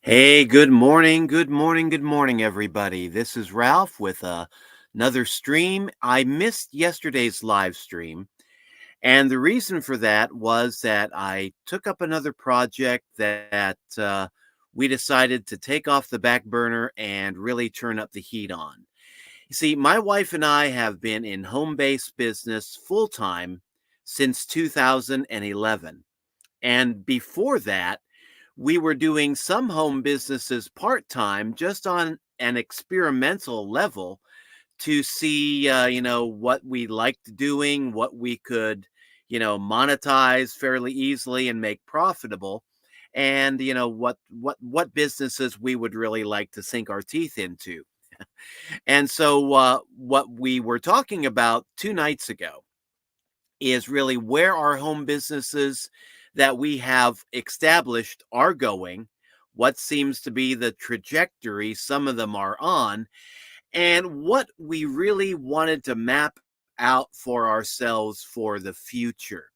Hey, good morning, good morning, good morning, everybody. This is Ralph with another stream. I missed yesterday's live stream, and the reason for that was that I took up another project that we decided to take off the back burner and really turn up the heat on. You see, my wife and I have been in home based business full time since 2011. And before that, we were doing some home businesses part time, just on an experimental level to see, what we liked doing, what we could, monetize fairly easily and make profitable, and what businesses we would really like to sink our teeth into. And so, what we were talking about 2 nights ago is really where our home businesses that we have established are going, what seems to be the trajectory some of them are on, and what we really wanted to map out for ourselves for the future.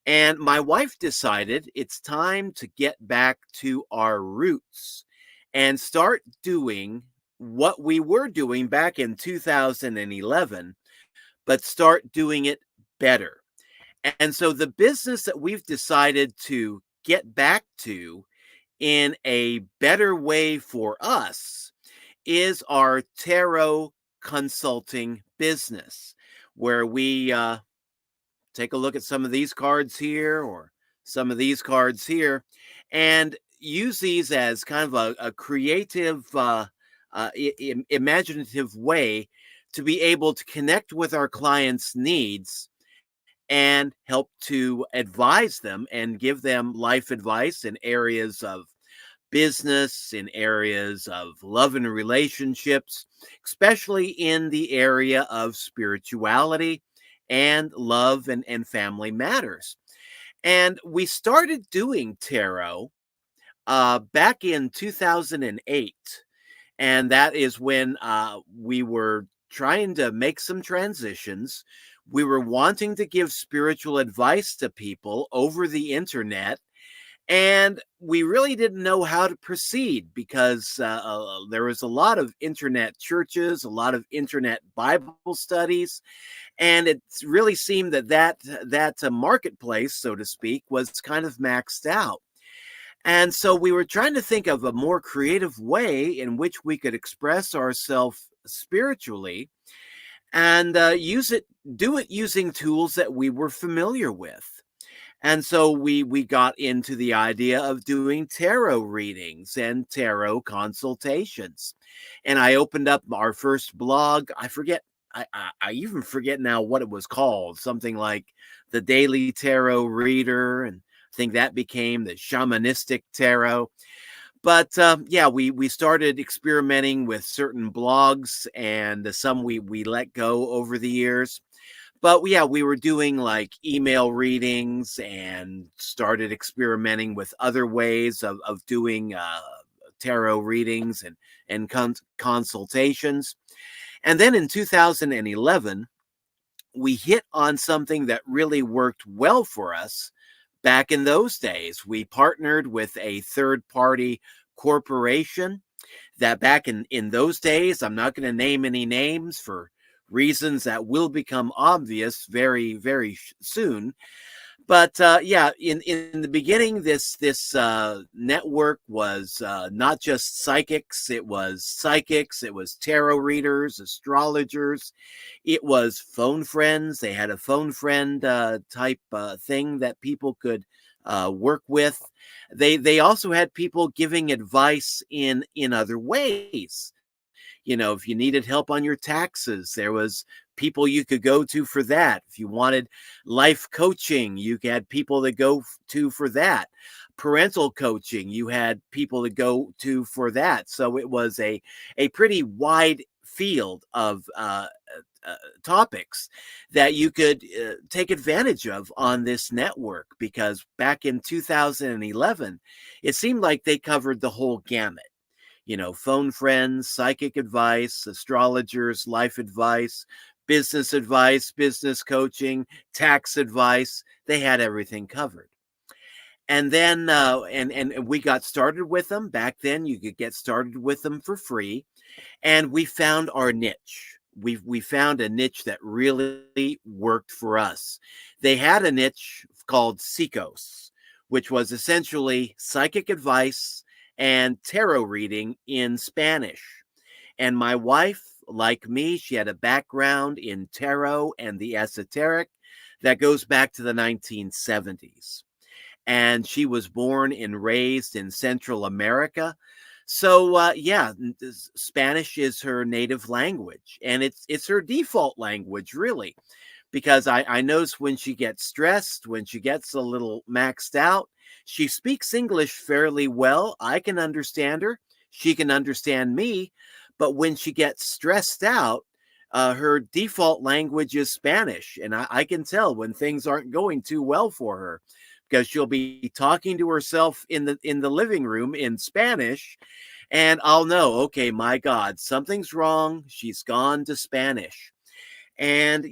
And my wife decided it's time to get back to our roots and start doing what we were doing back in 2011, but start doing it better. And so the business that we've decided to get back to in a better way for us is our tarot consulting business, where we take a look at some of these cards here or some of these cards here and use these as kind of a creative, imaginative way to be able to connect with our clients' needs and help to advise them and give them life advice in areas of business, in areas of love and relationships, especially in the area of spirituality and love and family matters. And we started doing tarot back in 2008. And that is when we were trying to make some transitions. We were wanting to give spiritual advice to people over the internet, and we really didn't know how to proceed because there was a lot of internet churches, a lot of internet Bible studies, and it really seemed that marketplace, so to speak, was kind of maxed out. And so we were trying to think of a more creative way in which we could express ourselves spiritually and do it using tools that we were familiar with. And so we got into the idea of doing tarot readings and tarot consultations. And I opened up our first blog. I even forget now what it was called, something like the Daily Tarot Reader, and I think that became the Shamanistic Tarot. But yeah, we started experimenting with certain blogs, and some we let go over the years. But yeah, we were doing like email readings and started experimenting with other ways of doing tarot readings and consultations. And then in 2011, we hit on something that really worked well for us back in those days. We partnered with a third party corporation that back in those days, I'm not going to name any names for reasons that will become obvious very, very soon. But yeah, in the beginning, this network was not just psychics. It was psychics. It was tarot readers, astrologers. It was phone friends. They had a phone friend type thing that people could work with. They also had people giving advice in other ways. If you needed help on your taxes, there was people you could go to for that. If you wanted life coaching, you had people to go to for that. Parental coaching, you had people to go to for that. So it was a pretty wide field of topics that you could take advantage of on this network, because back in 2011, it seemed like they covered the whole gamut. Phone friends, psychic advice, astrologers, life advice, business coaching, tax advice. They had everything covered. And then, and we got started with them. Back then, you could get started with them for free, and we found our niche. We found a niche that really worked for us. They had a niche called Seekos, which was essentially psychic advice and tarot reading in Spanish. And my wife, like me, she had a background in tarot and the esoteric that goes back to the 1970s. And she was born and raised in Central America. So yeah, Spanish is her native language, and it's her default language, really, because I notice when she gets stressed, when she gets a little maxed out, she speaks English fairly well. I can understand her. She can understand me. But when she gets stressed out, her default language is Spanish. And I can tell when things aren't going too well for her because she'll be talking to herself in the living room in Spanish. And I'll know, okay, my God, something's wrong. She's gone to Spanish. And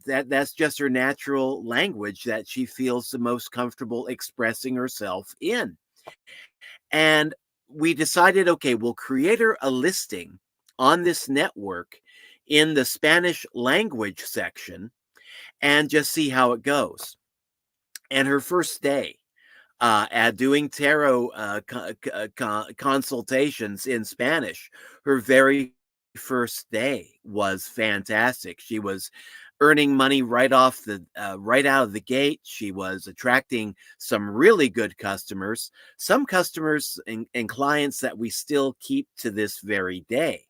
that's just her natural language that she feels the most comfortable expressing herself in. And we decided, okay, we'll create her a listing on this network in the Spanish language section and just see how it goes. And her first day at doing tarot consultations in Spanish, her very first day was fantastic. She was earning money right out of the gate. She was attracting some really good customers, some customers and clients that we still keep to this very day.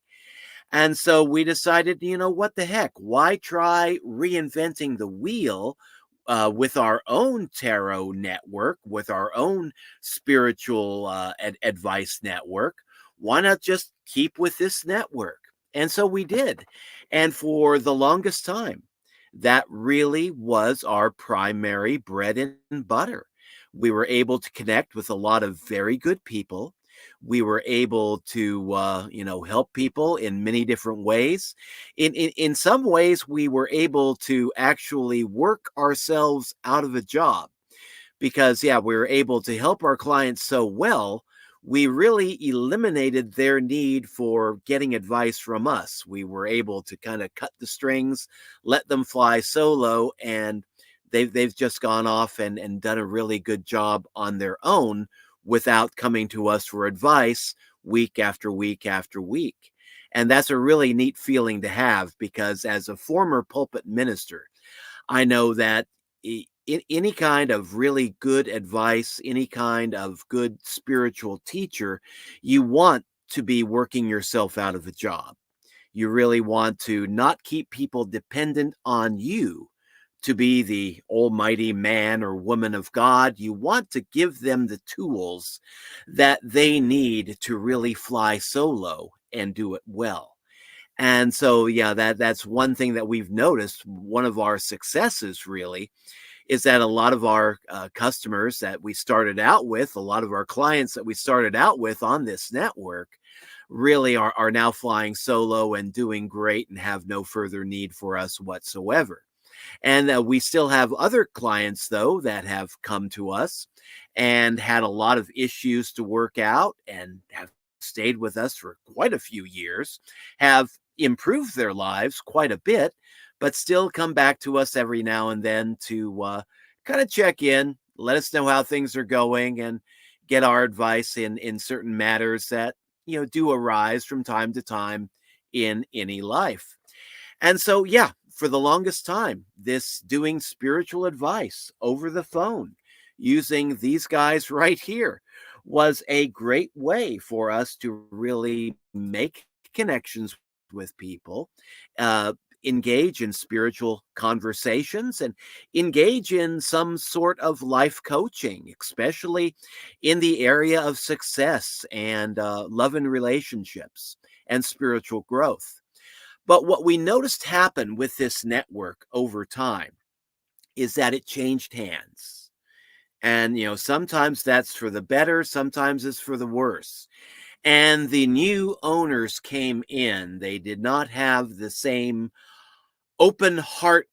And so we decided, what the heck? Why try reinventing the wheel with our own tarot network, with our own spiritual advice network? Why not just keep with this network? And so we did. And for the longest time, that really was our primary bread and butter. We were able to connect with a lot of very good people. We were able to, help people in many different ways. In some ways, we were able to actually work ourselves out of a job because, yeah, we were able to help our clients so well. We really eliminated their need for getting advice from us. We were able to kind of cut the strings, let them fly solo, and they've just gone off and done a really good job on their own without coming to us for advice week after week after week. And that's a really neat feeling to have because as a former pulpit minister, I know that any kind of really good advice, any kind of good spiritual teacher, you want to be working yourself out of a job. You really want to not keep people dependent on you to be the almighty man or woman of God. You want to give them the tools that they need to really fly solo and do it well. And so, yeah, that's one thing that we've noticed. One of our successes really is that a lot of our customers that we started out with, a lot of our clients that we started out with on this network, really are now flying solo and doing great and have no further need for us whatsoever. And we still have other clients, though, that have come to us and had a lot of issues to work out and have stayed with us for quite a few years, have improved their lives quite a bit, but still come back to us every now and then to kind of check in, let us know how things are going, and get our advice in certain matters that do arise from time to time in any life. And so, yeah, for the longest time, this doing spiritual advice over the phone using these guys right here was a great way for us to really make connections with people, uh, engage in spiritual conversations, and engage in some sort of life coaching, especially in the area of success and love and relationships and spiritual growth. But what we noticed happen with this network over time is that it changed hands. And, sometimes that's for the better, sometimes it's for the worse. And the new owners came in. They did not have the same open heart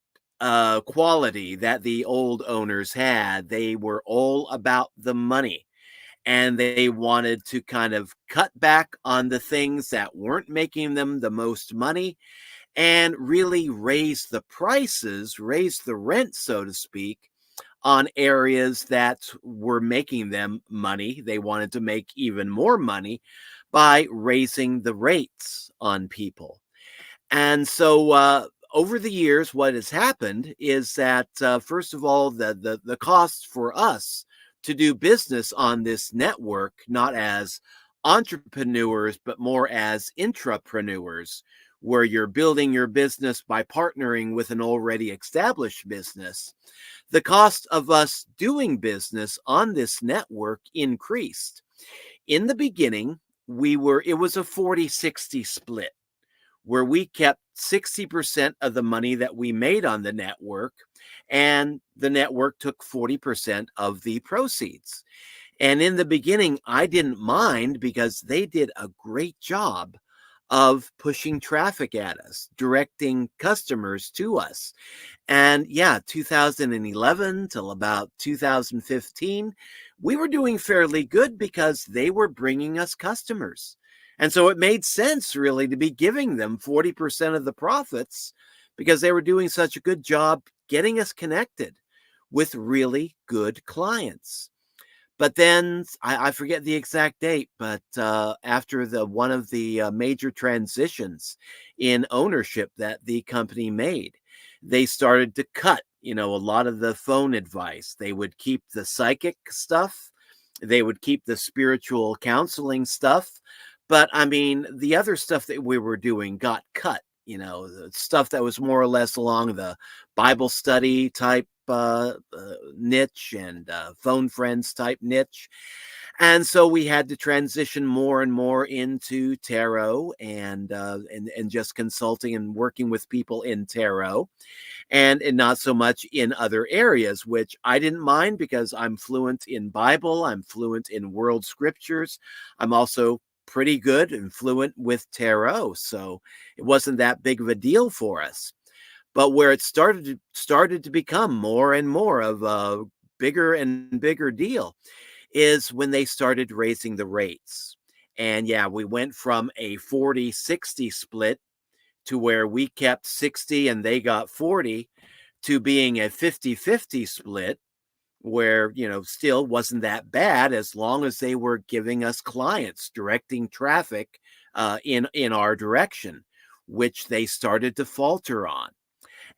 quality that the old owners had. They were all about the money, and they wanted to kind of cut back on the things that weren't making them the most money and really raise the prices, raise the rent, so to speak, on areas that were making them money. They wanted to make even more money by raising the rates on people. And so, over the years, what has happened is that, first of all, the cost for us to do business on this network, not as entrepreneurs, but more as intrapreneurs, where you're building your business by partnering with an already established business, the cost of us doing business on this network increased. In the beginning, it was a 40-60 split where we kept 60% of the money that we made on the network, and the network took 40% of the proceeds. And in the beginning, I didn't mind because they did a great job of pushing traffic at us, directing customers to us. And yeah, 2011 till about 2015, we were doing fairly good because they were bringing us customers. And so it made sense really to be giving them 40% of the profits because they were doing such a good job getting us connected with really good clients. But then I forget the exact date, but after the one of the major transitions in ownership that the company made, they started to cut, a lot of the phone advice. They would keep the psychic stuff, they would keep the spiritual counseling stuff, but I mean, the other stuff that we were doing got cut. The stuff that was more or less along the Bible study type niche and phone friends type niche. And so we had to transition more and more into tarot and just consulting and working with people in tarot and not so much in other areas, which I didn't mind because I'm fluent in Bible, I'm fluent in world scriptures. I'm also pretty good and fluent with tarot, so it wasn't that big of a deal for us. But where it started to become more and more of a bigger and bigger deal is when they started raising the rates. And yeah, we went from a 40-60 split to where we kept 60 and they got 40 to being a 50-50 split where, still wasn't that bad as long as they were giving us clients, directing traffic in our direction, which they started to falter on.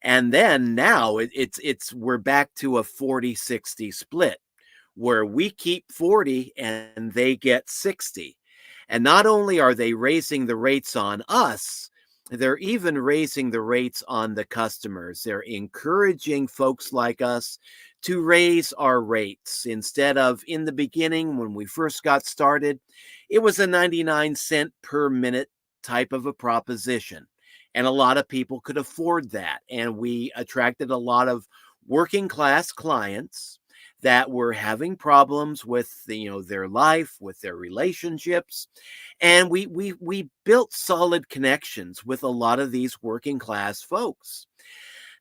And then now it's we're back to a 40-60 split where we keep 40 and they get 60. And not only are they raising the rates on us, they're even raising the rates on the customers. They're encouraging folks like us to raise our rates. Instead of in the beginning, when we first got started, it was a 99 cent per minute type of a proposition. And a lot of people could afford that. And we attracted a lot of working class clients that were having problems with their life, with their relationships. And we built solid connections with a lot of these working class folks.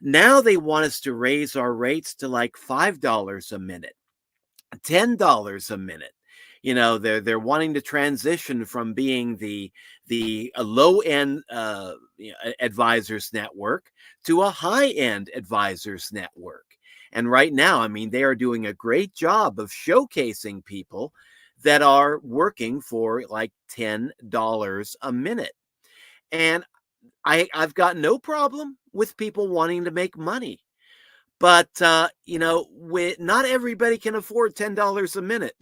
Now they want us to raise our rates to like $5 a minute, $10 a minute. They're wanting to transition from being the low end advisors network to a high end advisors network. And right now, I mean, they are doing a great job of showcasing people that are working for like $10 a minute. And I've got no problem with people wanting to make money. But, not everybody can afford $10 a minute.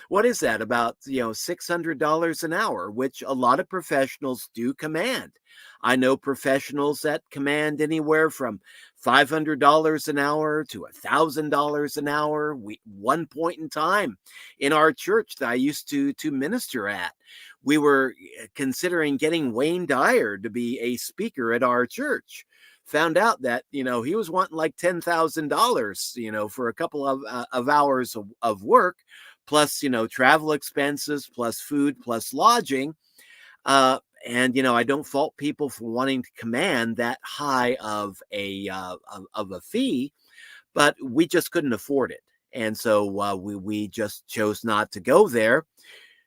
What is that? About, $600 an hour, which a lot of professionals do command. I know professionals that command anywhere from $500 an hour to $1,000 an hour. One point in time in our church that I used to minister at, we were considering getting Wayne Dyer to be a speaker at our church. Found out that he was wanting like $10,000 for a couple of hours of work, plus travel expenses, plus food, plus lodging, And I don't fault people for wanting to command that high of a fee, but we just couldn't afford it. And so we just chose not to go there.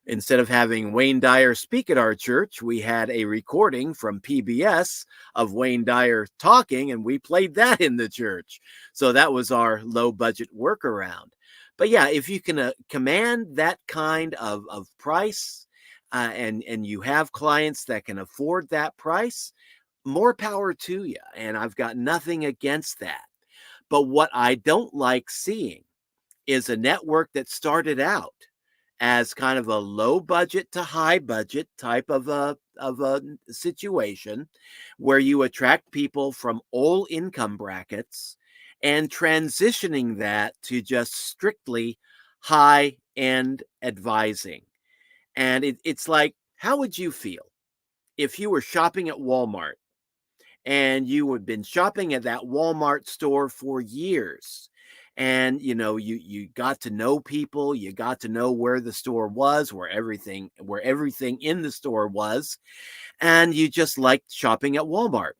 Instead of having Wayne Dyer speak at our church, we had a recording from PBS of Wayne Dyer talking, and we played that in the church. So that was our low budget workaround. But yeah, if you can command that kind of price, and you have clients that can afford that price, more power to you. And I've got nothing against that. But what I don't like seeing is a network that started out as kind of a low budget to high budget type of a situation where you attract people from all income brackets and transitioning that to just strictly high end advising. And it's like, how would you feel if you were shopping at Walmart and you had been shopping at that Walmart store for years? And you got to know people, you got to know where the store was, where everything in the store was, and you just liked shopping at Walmart.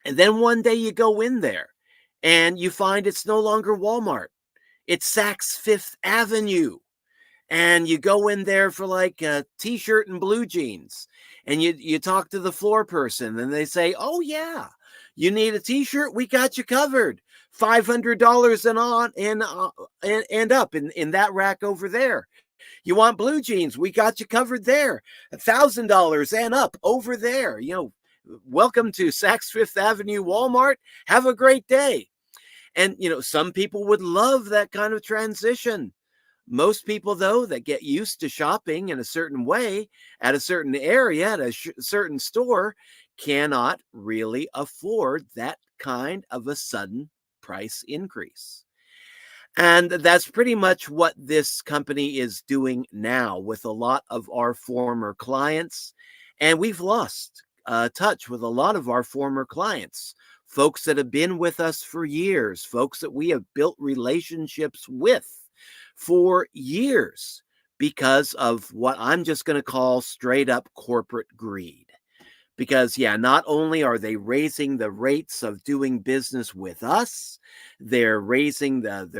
And then one day you go in there and you find it's no longer Walmart. It's Saks Fifth Avenue, and you go in there for like a t-shirt and blue jeans, and you talk to the floor person and they say, oh yeah, you need a t-shirt, we got you covered, $500 and on and up in that rack over there. You want blue jeans, we got you covered there, $1,000 and up over there. Welcome to Saks Fifth Avenue Walmart, have a great day. And some people would love that kind of transition. Most people, though, that get used to shopping in a certain way at a certain area, at a certain store, cannot really afford that kind of a sudden price increase. And that's pretty much what this company is doing now with a lot of our former clients. And we've lost touch with a lot of our former clients, folks that have been with us for years, folks that we have built relationships with for years because of what I'm just going to call straight up corporate greed. Because, yeah, not only are they raising the rates of doing business with us, they're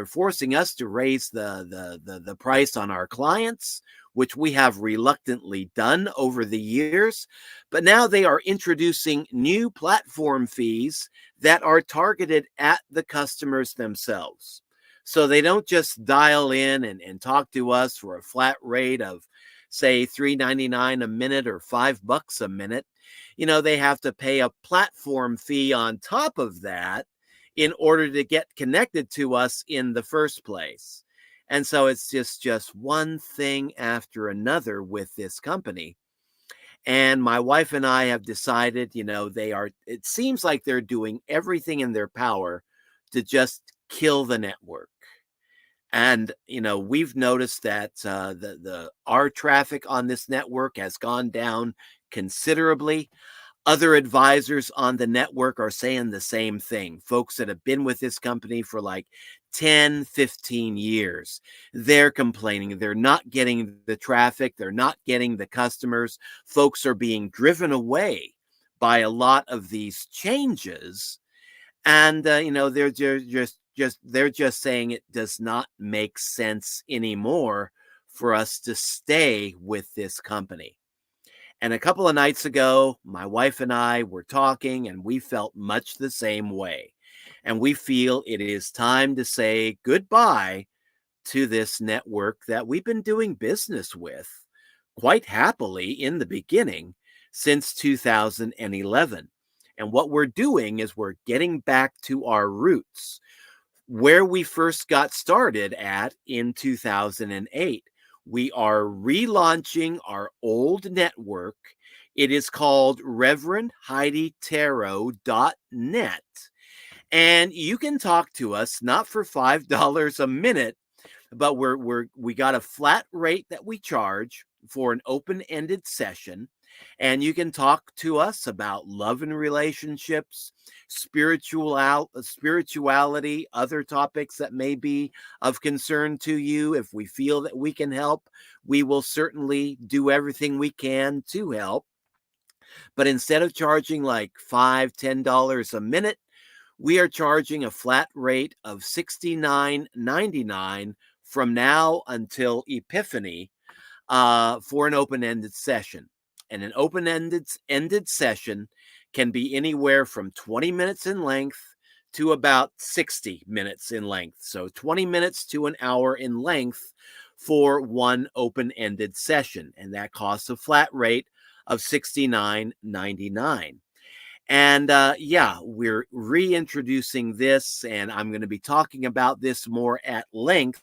forcing us to raise the price on our clients, which we have reluctantly done over the years. But now they are introducing new platform fees that are targeted at the customers themselves. So they don't just dial in and talk to us for a flat rate of, say, $3.99 a minute or $5 a minute. They have to pay a platform fee on top of that in order to get connected to us in the first place. And so it's just one thing after another with this company. And my wife and I have decided, it seems like they're doing everything in their power to just kill the network. And we've noticed that our traffic on this network has gone down considerably. Other advisors on the network are saying the same thing. Folks that have been with this company for like 10, 15 years, they're complaining. They're not getting the traffic. They're not getting the customers. Folks are being driven away by a lot of these changes. And, they're just saying it does not make sense anymore for us to stay with this company. And a couple of nights ago, my wife and I were talking, and we felt much the same way. And we feel it is time to say goodbye to this network that we've been doing business with quite happily in the beginning since 2011. And what we're doing is we're getting back to our roots, where we first got started at in 2008. We are relaunching our old network. It is called ReverendHeidiTarot.net. And you can talk to us not for $5 a minute, but we got a flat rate that we charge for an open-ended session. And you can talk to us about love and relationships, spirituality, other topics that may be of concern to you. If we feel that we can help, we will certainly do everything we can to help. But instead of charging like $5, $10 a minute, we are charging a flat rate of 69.99 from now until Epiphany for an open-ended session. And an open-ended session can be anywhere from 20 minutes in length to about 60 minutes in length. So 20 minutes to an hour in length for one open-ended session. And that costs a flat rate of 69.99. And yeah, we're reintroducing this, and I'm going to be talking about this more at length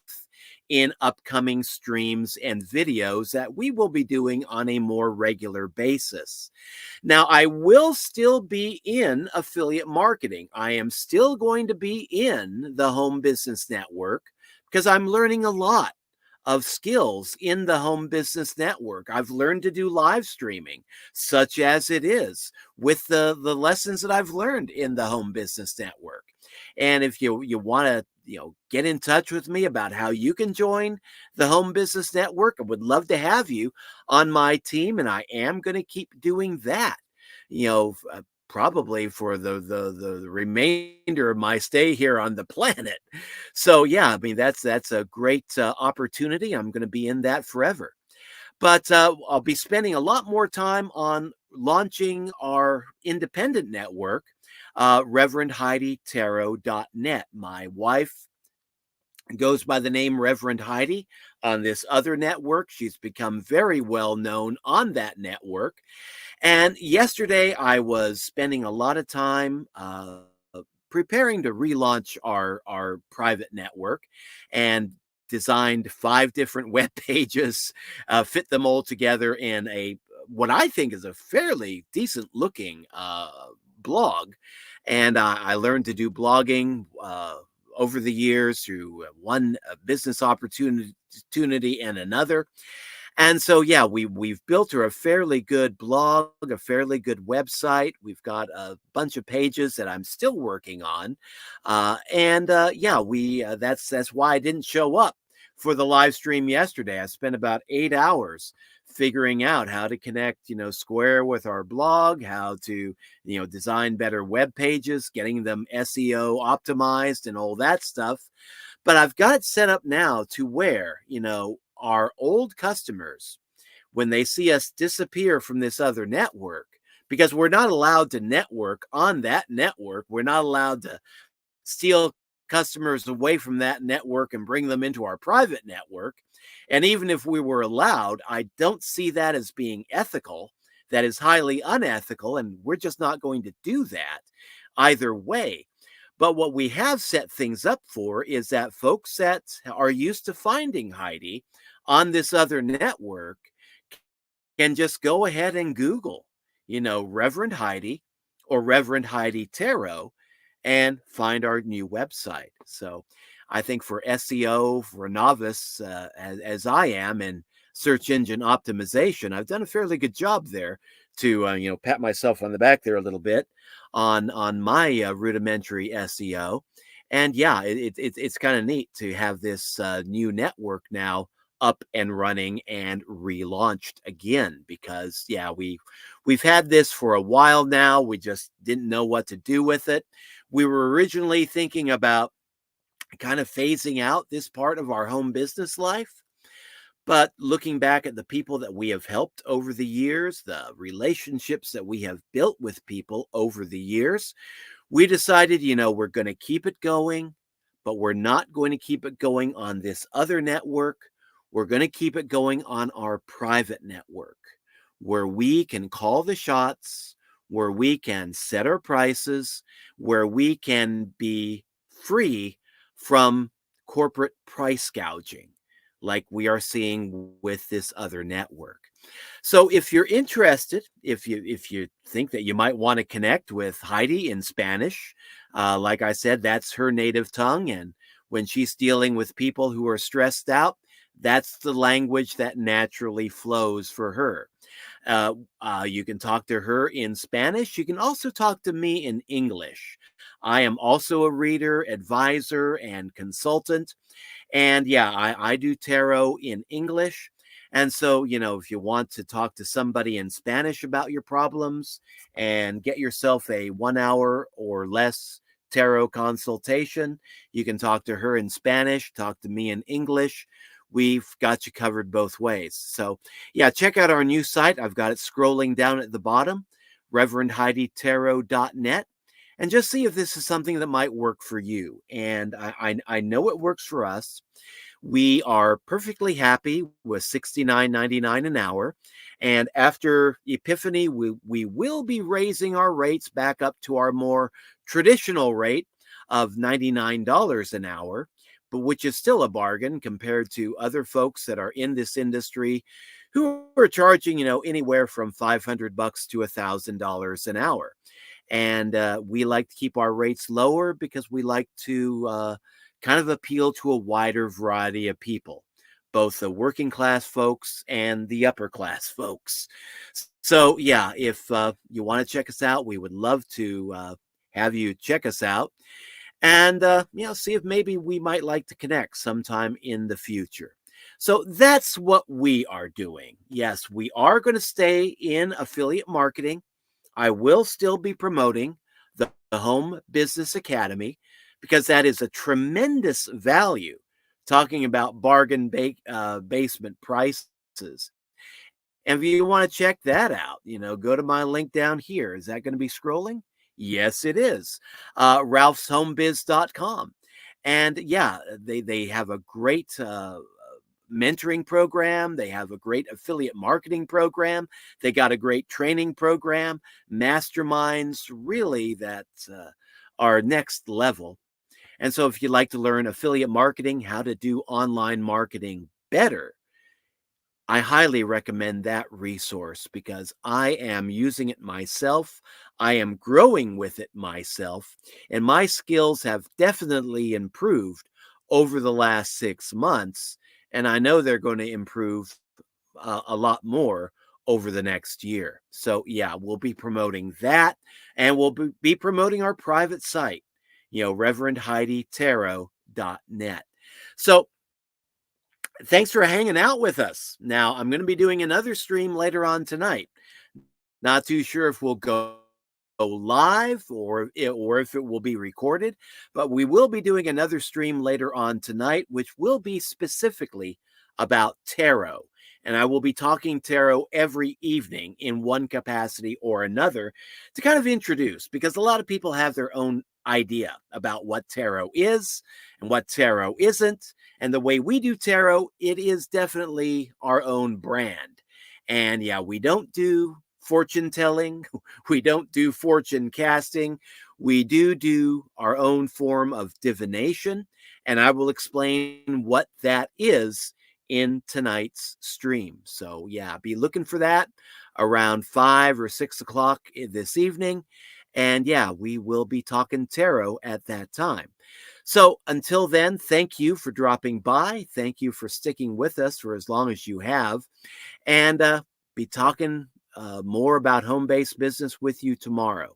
in upcoming streams and videos that we will be doing on a more regular basis. Now, I will still be in affiliate marketing. I am still going to be in the Home Business Network because I'm learning a lot of skills in the Home Business Network. I've learned to do live streaming, such as it is, with the lessons that I've learned in the Home Business Network. And if you want to, get in touch with me about how you can join the Home Business Network, I would love to have you on my team, and I am going to keep doing that. Probably for the remainder of my stay here on the planet. So yeah, I mean that's a great opportunity. I'm going to be in that forever. But I'll be spending a lot more time on launching our independent network, ReverendHeidiTarot.net. My wife goes by the name Reverend Heidi on this other network. She's become very well known on that network. And yesterday, I was spending a lot of time preparing to relaunch our private network, and designed 5 different web pages, fit them all together in a what I think is a fairly decent looking blog. And I learned to do blogging over the years through one business opportunity and another. And so, yeah, we've built her a fairly good blog, a fairly good website. We've got a bunch of pages that I'm still working on, and yeah, we that's why I didn't show up for the live stream yesterday. I spent about 8 hours figuring out how to connect, Square with our blog, how to, design better web pages, getting them SEO optimized, and all that stuff. But I've got it set up now to where, our old customers, when they see us disappear from this other network, because we're not allowed to network on that network, we're not allowed to steal customers away from that network and bring them into our private network. And even if we were allowed, I don't see that as being ethical. That is highly unethical, and we're just not going to do that either way. But what we have set things up for is that folks that are used to finding Heidi on this other network can just go ahead and Google, Reverend Heidi or Reverend Heidi Tarot, and find our new website. So I think for SEO, for a novice, as I am in search engine optimization, I've done a fairly good job there to, pat myself on the back there a little bit on my rudimentary SEO. And yeah, it's kind of neat to have this new network now up and running and relaunched again, because yeah, we've had this for a while now. We just didn't know what to do with it. We were originally thinking about kind of phasing out this part of our home business life. But looking back at the people that we have helped over the years, the relationships that we have built with people over the years, we decided, we're going to keep it going, but we're not going to keep it going on this other network. We're going to keep it going on our private network, where we can call the shots, where we can set our prices, where we can be free from corporate price gouging like we are seeing with this other network. So if you're interested, if you think that you might want to connect with Heidi in Spanish, like I said, that's her native tongue, and when she's dealing with people who are stressed out, that's the language that naturally flows for her. You can talk to her in Spanish. You can also talk to me in English. I am also a reader, advisor, and consultant. And yeah, I do tarot in English. And so, if you want to talk to somebody in Spanish about your problems and get yourself a 1 hour or less tarot consultation, you can talk to her in Spanish, talk to me in English. We've got you covered both ways. So, yeah, check out our new site. I've got it scrolling down at the bottom, reverendheiditarot.net, and just see if this is something that might work for you. And I know it works for us. We are perfectly happy with $69.99 an hour. And after Epiphany, we will be raising our rates back up to our more traditional rate of $99 an hour, but which is still a bargain compared to other folks that are in this industry who are charging, anywhere from $500 to $1,000 an hour. And we like to keep our rates lower because we like to kind of appeal to a wider variety of people, both the working class folks and the upper class folks. So, yeah, if you want to check us out, we would love to have you check us out and see if maybe we might like to connect sometime in the future. So that's what we are doing. Yes, we are going to stay in affiliate marketing. I will still be promoting the Home Business Academy because that is a tremendous value, talking about basement prices. And if you want to check that out, go to my link down here. Is that going to be scrolling? Yes, it is. ralphshomebiz.com. And yeah, they have a great mentoring program. They have a great affiliate marketing program. They got a great training program, masterminds, really that are next level. And so if you'd like to learn affiliate marketing, how to do online marketing better, I highly recommend that resource because I am using it myself. I am growing with it myself, and my skills have definitely improved over the last 6 months. And I know they're going to improve a lot more over the next year. So, yeah, we'll be promoting that, and we'll be promoting our private site, reverendheiditarot.net. So, thanks for hanging out with us. Now, I'm going to be doing another stream later on tonight. Not too sure if we'll go live or if it will be recorded, but we will be doing another stream later on tonight, which will be specifically about tarot. And I will be talking tarot every evening in one capacity or another to kind of introduce, because a lot of people have their own idea about what tarot is and what tarot isn't. And the way we do tarot, it is definitely our own brand. And yeah, we don't do fortune telling. We don't do fortune casting. We do our own form of divination. And I will explain what that is in tonight's stream. So yeah, be looking for that around 5 or 6 o'clock this evening. And yeah, we will be talking tarot at that time. So until then, thank you for dropping by. Thank you for sticking with us for as long as you have. And be talking more about home-based business with you tomorrow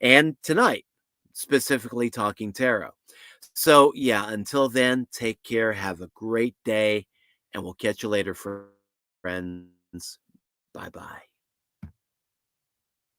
and tonight, specifically talking tarot. So yeah, until then, take care. Have a great day, and we'll catch you later, friends. Bye-bye.